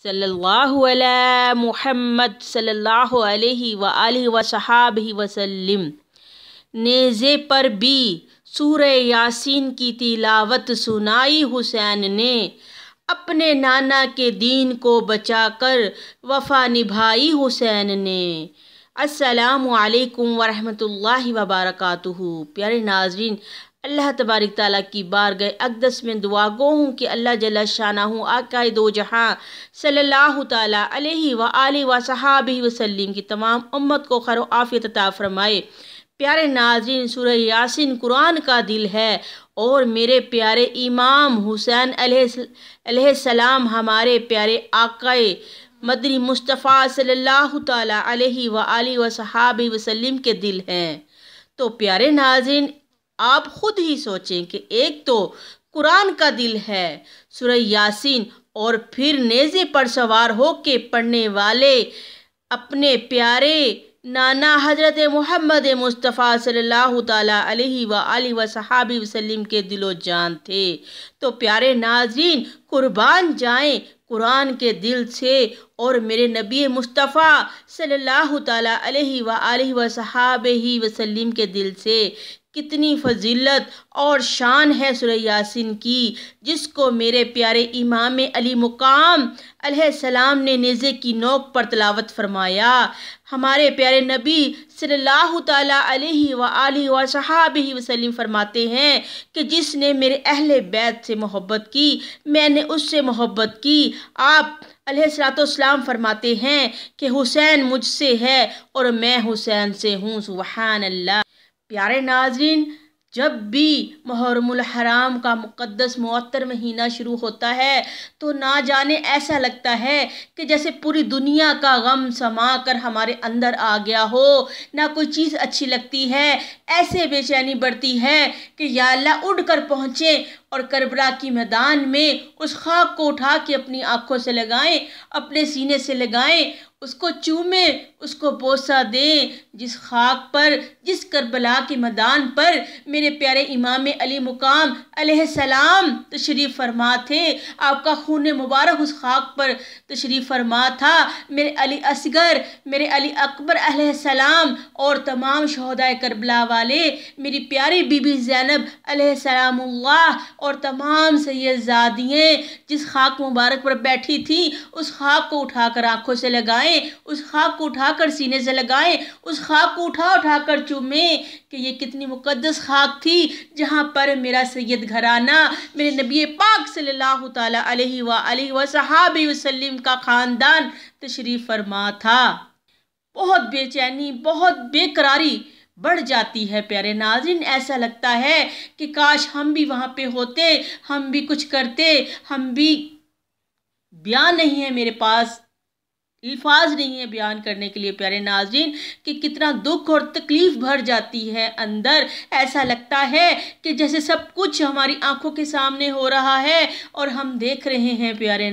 सल्लल्लाहु अला मुहम्मद सल्लल्लाहु अलैहि व आलिहि व सहाबिहि वसल्लम। नेज़े पर भी सूरह यासीन की तिलावत सुनाई हुसैन ने, अपने नाना के दीन को बचाकर वफ़ा निभाई हुसैन ने। अस्सलामु अलैकुम वरहमतुल्लाहि वबरकातुहू। प्यारे नाज़रीन, अल्लाह तबारक ताला की बारगाह अक़दस में दुआ गो हूँ कि अल्लाह जल्ल शानहू आक़ाए दो जहाँ सल्लल्लाहु ताला अलैहि व आलिहि व सहाबिहि वसल्लम की तमाम उम्मत को खैर आफ़ियत अता फ़रमाए। प्यारे नाज़रीन, सूरह यासीन कुरान का दिल है और मेरे प्यारे इमाम हुसैन अलैहिस्सलाम हमारे प्यारे आक़ाए मदनी मुस्तफ़ा सल्लल्लाहु ताला अलैहि व आलिहि व सहाबिहि वसल्लम के दिल हैं। तो प्यारे नाज़रीन, आप खुद ही सोचें कि एक तो कुरान का दिल है सूरह यासीन, और फिर नेज़े पर सवार हो के पढ़ने वाले अपने प्यारे नाना हज़रत मोहम्मद मुस्तफ़ा सल्लल्लाहु ताला अलैहि व आलिहि व सहाबी वसल्लम के दिलो जान थे। तो प्यारे नाज़रीन, कुर्बान जाएं कुरान के दिल से और मेरे नबी मुस्तफ़ा सल्लल्लाहु ताला अलैहि व आलिहि व सहाबिहि वसल्लम के दिल से। कितनी फजीलत और शान है सूरह यासीन की, जिसको मेरे प्यारे इमाम अली मुकाम अलैहिस्सलाम ने नेज़े की नोक पर तलावत फरमाया। हमारे प्यारे नबी सल्लल्लाहु ताला अलैहि व आलिहि व सहाबिहि वसल्लम फरमाते हैं कि जिसने मेरे अहले बैत से मोहब्बत की, मैंने उससे मोहब्बत की। आप अलैहिस्सलाम फरमाते हैं कि हुसैन मुझसे है और मैं हुसैन से हूँ। सुभान अल्लाह। प्यारे नाज़रीन, जब भी मुहर्रमुल हराम का मुक़द्दस मुअत्तर महीना शुरू होता है तो ना जाने ऐसा लगता है कि जैसे पूरी दुनिया का गम समा कर हमारे अंदर आ गया हो। ना कोई चीज़ अच्छी लगती है, ऐसे बेचैनी बढ़ती है कि या अल्लाह उड़ कर पहुँचे और करबला की मैदान में उस खाक को उठा के अपनी आँखों से लगाएं, अपने सीने से लगाएं, उसको चूमें, उसको बोसा दें, जिस खाक पर, जिस करबला के मैदान पर मेरे प्यारे इमाम अली मुकाम अलैहिस्सलाम तशरीफ़ फरमा थे। आपका खून मुबारक उस खाक पर तशरीफ़ फरमा था। मेरे अली असगर, मेरे अली अकबर अलैहिस्सलाम और तमाम शहदाए करबला वाले, मेरी प्यारी बीबी ज़ैनब अलैहिस्सलामुल्लाह और तमाम सैयदजादियाँ जिस खाक मुबारक पर बैठी थी, उस खाक को उठाकर आँखों से लगाएं, उस खाक को उठाकर सीने से लगाएं, उस खाक को उठाकर चूमें कि ये कितनी मुक़द्दस खाक थी जहाँ पर मेरा सैयद घराना, मेरे नबी पाक सल्लल्लाहु ताला अलैहि व आलिहि व सहाबी वसल्लम का ख़ानदान तशरीफ़ फरमा था। बहुत बेचैनी, बहुत बेकरारी बढ़ जाती है प्यारे नाज़रीन। ऐसा लगता है कि काश हम भी वहाँ पे होते, हम भी कुछ करते। हम भी, बयान नहीं है मेरे पास, अल्फाज नहीं है बयान करने के लिए प्यारे नाज़रीन कि कितना दुख और तकलीफ़ भर जाती है अंदर। ऐसा लगता है कि जैसे सब कुछ हमारी आंखों के सामने हो रहा है और हम देख रहे हैं। प्यारे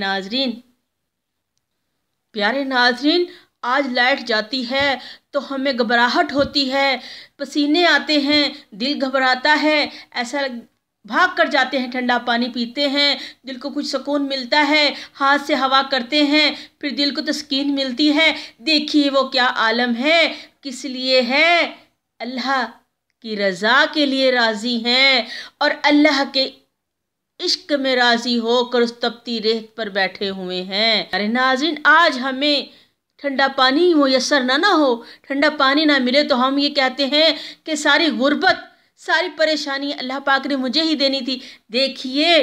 नाज़रीन, आज लाइट जाती है तो हमें घबराहट होती है, पसीने आते हैं, दिल घबराता है। ऐसा भाग कर जाते हैं, ठंडा पानी पीते हैं, दिल को कुछ सुकून मिलता है, हाथ से हवा करते हैं, फिर दिल को तस्कीन मिलती है। देखिए वो क्या आलम है, किस लिए है? अल्लाह की रज़ा के लिए राज़ी हैं और अल्लाह के इश्क में राज़ी होकर उस तपती रेत पर बैठे हुए हैं। अरे नाज़रीन, आज हमें ठंडा पानी मुयस्सर ना हो, ठंडा पानी ना मिले तो हम ये कहते हैं कि सारी गुर्बत, सारी परेशानी अल्लाह पाक ने मुझे ही देनी थी। देखिए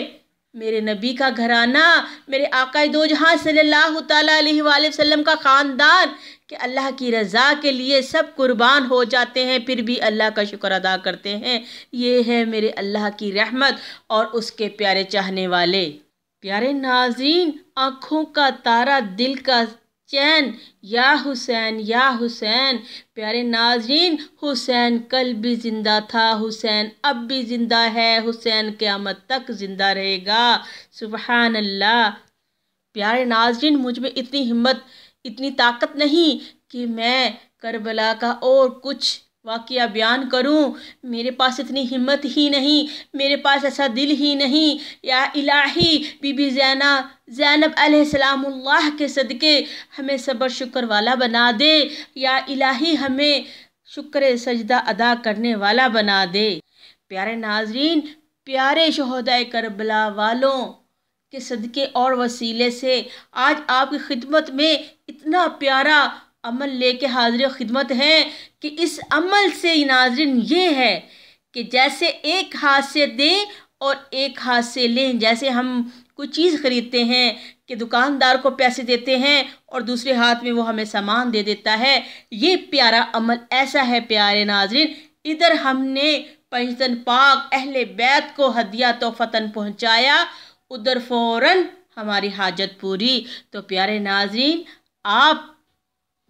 मेरे नबी का घराना, मेरे आका दो जहां सल्लल्लाहु ताला अलैहि वसल्लम का ख़ानदान, कि अल्लाह की रज़ा के लिए सब कुर्बान हो जाते हैं, फिर भी अल्लाह का शुक्र अदा करते हैं। ये है मेरे अल्लाह की रहमत और उसके प्यारे चाहने वाले। प्यारे नाज़रीन, आँखों का तारा, दिल का चैन, या हुसैन या हुसैन। प्यारे नाज़रीन, हुसैन कल भी ज़िंदा था, हुसैन अब भी ज़िंदा है, हुसैन क़यामत तक ज़िंदा रहेगा। सुभान अल्लाह। प्यारे नाज़रीन, मुझ में इतनी हिम्मत, इतनी ताकत नहीं कि मैं करबला का और कुछ वाक़या बयान करूं, मेरे पास इतनी हिम्मत ही नहीं, मेरे पास ऐसा दिल ही नहीं। या इलाही, बीबी ज़ैनब अलैहिस्सलामुल्लाह के सदक़े हमें सब्र शुक्र वाला बना दे। या इलाही, हमें शुक्र सजदा अदा करने वाला बना दे। प्यारे नाज़रीन, प्यारे शोहदाए करबला वालों के सदक़े और वसीले से आज आपकी खिदमत में इतना प्यारा अमल लेके हाजिर खिदमत है कि इस अमल से नाज़रीन ये है कि जैसे एक हाथ से दें और एक हाथ से लें। जैसे हम कोई चीज़ ख़रीदते हैं कि दुकानदार को पैसे देते हैं और दूसरे हाथ में वो हमें सामान दे देता है, ये प्यारा अमल ऐसा है प्यारे नाज़रीन। इधर हमने पंजतन पाक अहले बैत को हदिया तोहफ़तन पहुँचाया, उधर फ़ौरन हमारी हाजत पूरी। तो प्यारे नाज़रीन, आप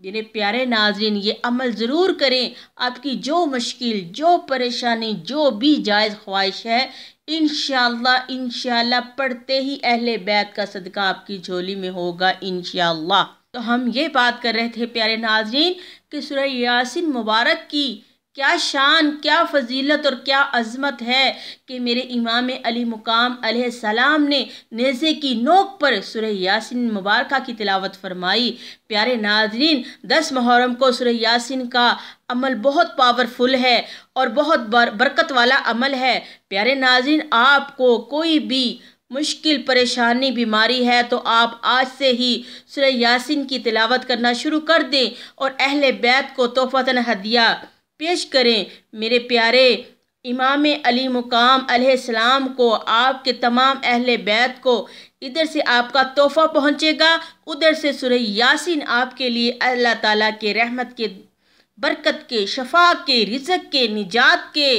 मेरे प्यारे नाज़रीन ये अमल ज़रूर करें। आपकी जो मुश्किल, जो परेशानी, जो भी जायज़ ख्वाहिश है, इंशाअल्लाह पढ़ते ही अहले बैत का सदका आपकी झोली में होगा इंशाअल्लाह। तो हम ये बात कर रहे थे प्यारे नाज़रीन कि सूरह यासीन मुबारक की क्या शान, क्या फ़जीलत और क्या अज़मत है कि मेरे इमाम अली मुकाम अलैहिस्सलाम ने नेज़े की नोक पर सूरह यासीन मुबारक की तिलावत फरमाई। प्यारे नाज़रीन, 10 मुहर्रम को सूरह यासीन का अमल बहुत पावरफुल है और बहुत बरकत वाला अमल है। प्यारे नाज़रीन, आपको कोई भी मुश्किल परेशानी बीमारी है तो आप आज से ही सूरह यासीन की तिलावत करना शुरू कर दें और अहले बैत को तोहफ़तन हदिया पेश करें। मेरे प्यारे इमाम अली मुकाम अलैहिस्सलाम को, आपके तमाम अहले बैत को इधर से आपका तोहफ़ा पहुँचेगा, उधर से सूरह यासीन आपके लिए अल्लाह ताला के रहमत के, बरकत के, शफा के, रिज़्क़ के, निजात के,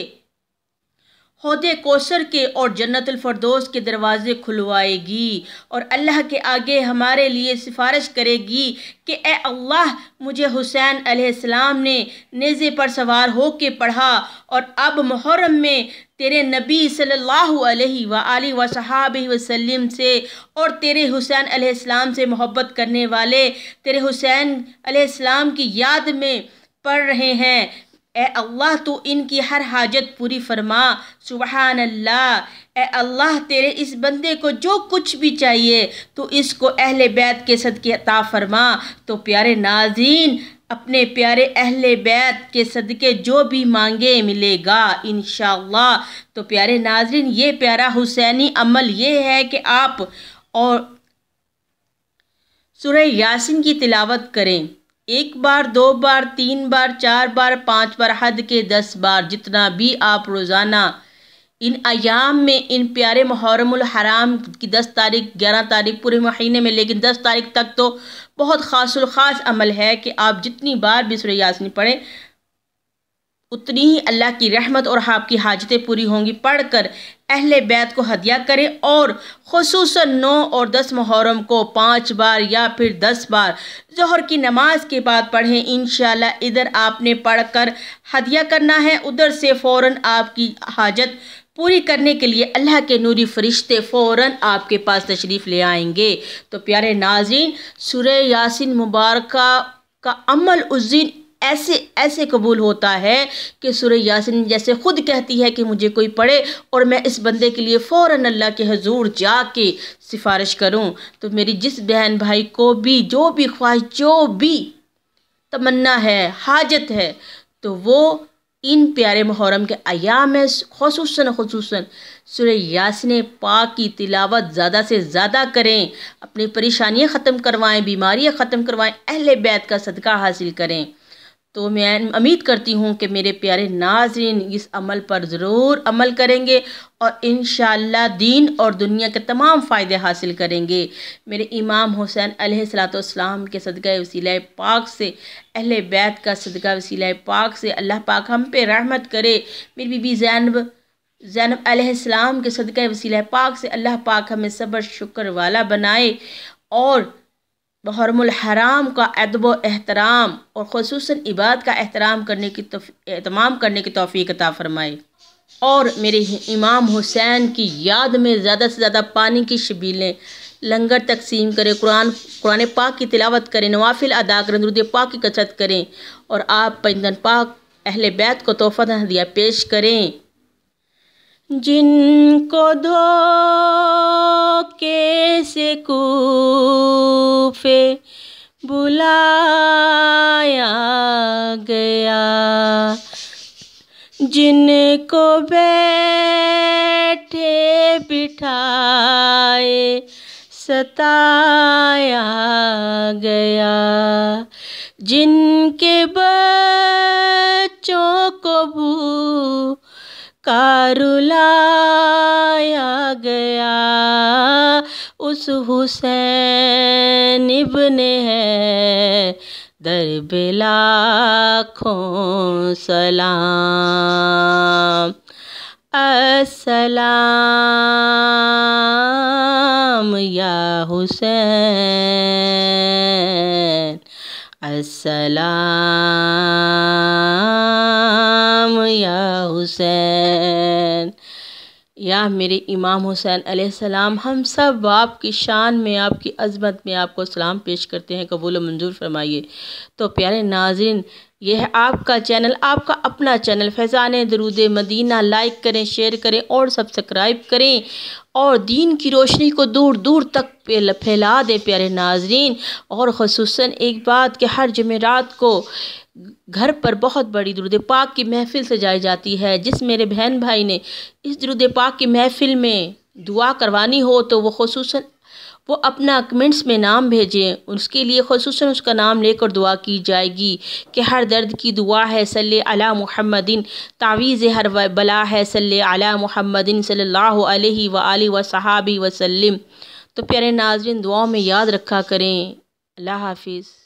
हौदे कौसर के और जन्नतुल फ़िरदौस के दरवाज़े खुलवाएगी और अल्लाह के आगे हमारे लिए सिफारिश करेगी कि ए अल्लाह, मुझे हुसैन अलैहिस्सलाम ने नेज़े पर सवार हो के पढ़ा और अब मुहर्रम में तेरे नबी सल्लल्लाहु अलैहि वसल्लम से और तेरे हुसैन अलैहिस्सलाम से मोहब्बत करने वाले तेरे हुसैन अलैहिस्सलाम की याद में पढ़ रहे हैं। ए अल्लाह, तू इनकी हर हाजत पूरी फरमा। सुबहान अल्लाह। ए अल्लाह, तेरे इस बंदे को जो कुछ भी चाहिए तो इसको अहले बैत के सदके अता फरमा। तो प्यारे नाज़रीन, अपने प्यारे अहले बैत के सदके जो भी मांगे मिलेगा इंशाअल्लाह। तो प्यारे नाज़रीन, ये प्यारा हुसैनी अमल ये है कि आप और सूरह यासीन की तिलावत करें। 1 बार, 2 बार, 3 बार, 4 बार, 5 बार, हद के 10 बार, जितना भी आप रोज़ाना इन अयाम में, इन प्यारे मुहर्रमुल हराम की 10 तारीख, 11 तारीख पूरे महीने में, लेकिन 10 तारीख तक तो बहुत ख़ास अमल है कि आप जितनी बार भी सूरह यासीन पढ़ें उतनी ही अल्लाह की रहमत और आपकी हाजतें पूरी होंगी। पढ़कर अहले बैत को हदिया करें और ख़ुसूसन 9 और 10 मुहर्रम को 5 बार या फिर 10 बार ज़ोहर की नमाज के बाद पढ़ें इंशाअल्लाह। इधर आपने पढ़कर हदिया करना है, उधर से फ़ौरन आपकी हाजत पूरी करने के लिए अल्लाह के नूरी फरिश्ते फ़ौरन आपके पास तशरीफ़ ले आएंगे। तो प्यारे नाज़रीन, सूरह यासीन मुबारक का अमल उस दिन ऐसे कबूल होता है कि सूरह यासीन जैसे खुद कहती है कि मुझे कोई पढ़े और मैं इस बंदे के लिए फ़ौरन अल्लाह के हुजूर जाके सिफारिश करूं। तो मेरी जिस बहन भाई को भी जो भी ख्वाहिश, जो भी तमन्ना है, हाजत है, तो वो इन प्यारे मुहर्रम के अयाम में ख़ुसूसन सूरह यासीन पाक की तिलावत ज़्यादा से ज़्यादा करें, अपनी परेशानियाँ ख़त्म करवाएं, बीमारियाँ ख़त्म करवाएं, अहले बैत का सदका हासिल करें। तो मैं उम्मीद करती हूँ कि मेरे प्यारे नाज़रीन इस अमल पर ज़रूर अमल करेंगे और इंशाअल्लाह दीन और दुनिया के तमाम फ़ायदे हासिल करेंगे। मेरे इमाम हुसैन अलैहिस्सलाम के सदक़े वसीला पाक से, अहले बैत का सदक़ा वसीला पाक से अल्लाह पाक हम पे रहमत करे। मेरी बीबी ज़ैनब अलैहिस्सलाम के सदक़े वसीला पाक से अल्लाह पाक हमें सब्र शुक्र वाला बनाए और मुहर्रमुल हराम का अदब व एहतराम और ख़ुसूसन इबादत का एहतराम करने की तौफ़ीक़ अता फ़रमाए। और मेरे इमाम हुसैन की याद में ज़्यादा से ज़्यादा पानी की शबीलें, लंगर तकसीम करें, कुरान पाक की तिलावत करें, नवाफिल अदा करें, दुरूद पाक की कसरत करें और आप पंजतन पाक अहले बैत को तोहफ़ा हदिया पेश करें। जिनको धोखे से कूफे बुलाया गया, जिनको बैठे बिठाए सताया गया, जिनके बच्चों को भूखा रुलाया गया, उस हुसैन इब्ने हैदर पे लाखों सलाम। अस्सलाम या हुसैन, अस्सलाम या हुसैन। या मेरे इमाम हुसैन अलैहिस्सलाम, हम सब आपकी शान में, आपकी अज़मत में आपको सलाम पेश करते हैं, कबूल मंजूर फरमाइए। तो प्यारे नाज़रीन, यह है आपका चैनल, आपका अपना चैनल फैज़ान दरूद मदीना। लाइक करें, शेयर करें और सब्सक्राइब करें और दीन की रोशनी को दूर दूर तक फैला दें प्यारे नाज़रीन। और ख़ुसूसन एक बात कि हर जुमेरात को घर पर बहुत बड़ी दुरूद पाक की महफ़िल सजाई जाती है। जिस मेरे बहन भाई ने इस दुरूद पाक की महफ़िल में दुआ करवानी हो तो वो ख़ुसूसन वो अपना कमेंट्स में नाम भेजें, उसके लिए ख़ुसूसन उसका नाम लेकर दुआ की जाएगी कि हर दर्द की दुआ है सल्ले अला मुहम्मदिन, तावीज़ हर बला है सल्ले अला मुहम्मदिन सल्लल्लाहु अलैहि व आलिहि व सहाबी वसल्लम। तो प्यारे नाज़रीन, दुआओं में याद रखा करें। अल्लाह हाफिज़।